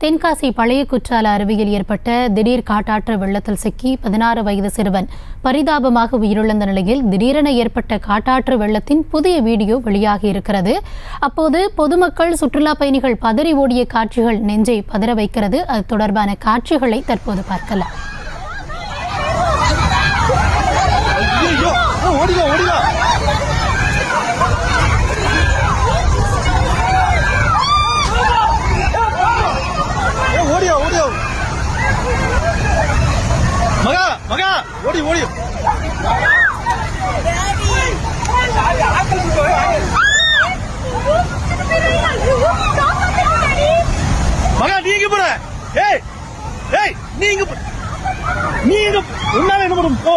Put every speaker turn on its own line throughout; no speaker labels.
தென்காசி பழைய குற்றால அருவியில் ஏற்பட்ட திடீர் காட்டாற்று வெள்ளத்தில் சிக்கி 16 வயது சிறுவன் பரிதாபமாக உயிரிழந்த நிலையில் திடீரென ஏற்பட்ட காட்டாற்று வெள்ளத்தின் புதிய வீடியோ வெளியாகி இருக்கிறது. அப்போது பொதுமக்கள், சுற்றுலா பயணிகள் பதறி ஓடிய காட்சிகள் நெஞ்சை பதற வைக்கிறது. அது தொடர்பான காட்சிகளை தற்போது பார்க்கலாம்.
மகா ஓடி ஓடி மகா நீங்க போற ஏய் ஏய் நீங்க நீங்க உன்னால என்ன பண்ணும் போ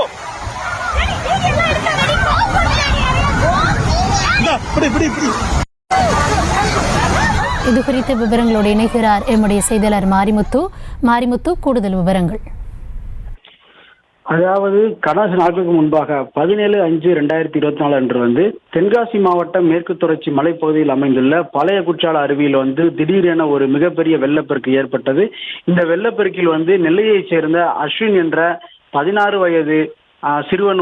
இப்படி இப்படி இப்படி.
இது குறித்த விவரங்களோடு இணைகிறார் எம்முடைய செய்தியாளர் மாரிமுத்து. கூடுதல் விவரங்கள்.
அதாவது கடந்த நாட்களுக்கு முன்பாக 17/5/2024 அன்று தென்காசி மாவட்டம் மேற்கு தொடர்ச்சி மலைப்பகுதியில் அமைந்துள்ள பழைய குற்றால அருவியில் திடீரென ஒரு மிகப்பெரிய வெள்ளப்பெருக்கு ஏற்பட்டது. இந்த வெள்ளப்பெருக்கில் நெல்லையைச் சேர்ந்த அஸ்வின் என்ற 16 வயது சிறுவன்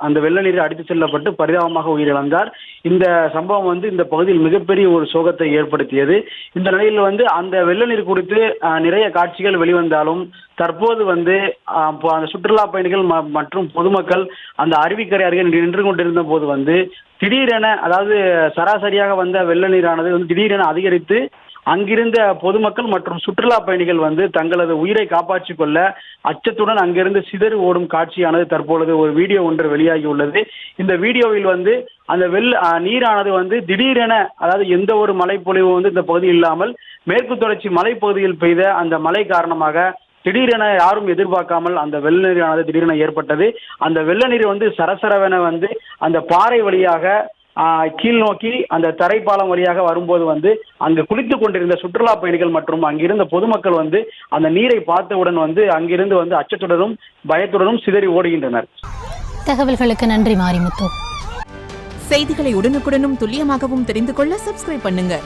அந்த வெள்ள நீரை அடித்து செல்லப்பட்டு பரிதாபமாக உயிரிழந்தார். இந்த சம்பவம் இந்த பகுதியில் மிகப்பெரிய ஒரு சோகத்தை ஏற்படுத்தியது. இந்த நிலையில் அந்த வெள்ள நீர் குறித்து நிறைய காட்சிகள் வெளிவந்தாலும் தற்போது அந்த சுற்றுலா பயணிகள் மற்றும் பொதுமக்கள் அந்த அருவிக்கரை அருகே நின்று கொண்டிருந்த போது திடீரென, அதாவது சராசரியாக வந்த வெள்ள நீரானது திடீரென அதிகரித்து அங்கிருந்த பொதுமக்கள் மற்றும் சுற்றுலா பயணிகள் தங்களது உயிரை காப்பாற்றிக் கொள்ள அச்சத்துடன் அங்கிருந்து சிதறி ஓடும் காட்சியானது தற்பொழுது ஒரு வீடியோ ஒன்று வெளியாகி உள்ளது. இந்த வீடியோவில் அந்த நீரானது திடீரென, அதாவது எந்த ஒரு மழைப்பொழிவு இந்த பகுதியில் இல்லாமல் மேற்கு தொடர்ச்சி மலைப்பகுதியில் பெய்த அந்த மழை காரணமாக திடீரென யாரும் எதிர்பார்க்காமல் அந்த வெள்ள நீரானது திடீரென ஏற்பட்டது. அந்த வெள்ள நீர் சரசரவென அந்த பாறை வழியாக கீழ் நோக்கி அந்த தரைப்பாலம் வழியாக வரும்போது அங்கு குளித்துக் கொண்டிருந்த சுற்றுலா பயணிகள் மற்றும் அங்கிருந்த பொதுமக்கள் அந்த நீரை பார்த்தவுடன் அங்கிருந்து அச்சத்துடனும் பயத்துடனும் சிதறி ஓடுகின்றனர்.
தகவல்களுக்கு நன்றி மாரிமுத்து.
செய்திகளை உடனுக்குடனும் துல்லியமாகவும் தெரிந்து கொள்ள சப்ஸ்கிரைப் பண்ணுங்க.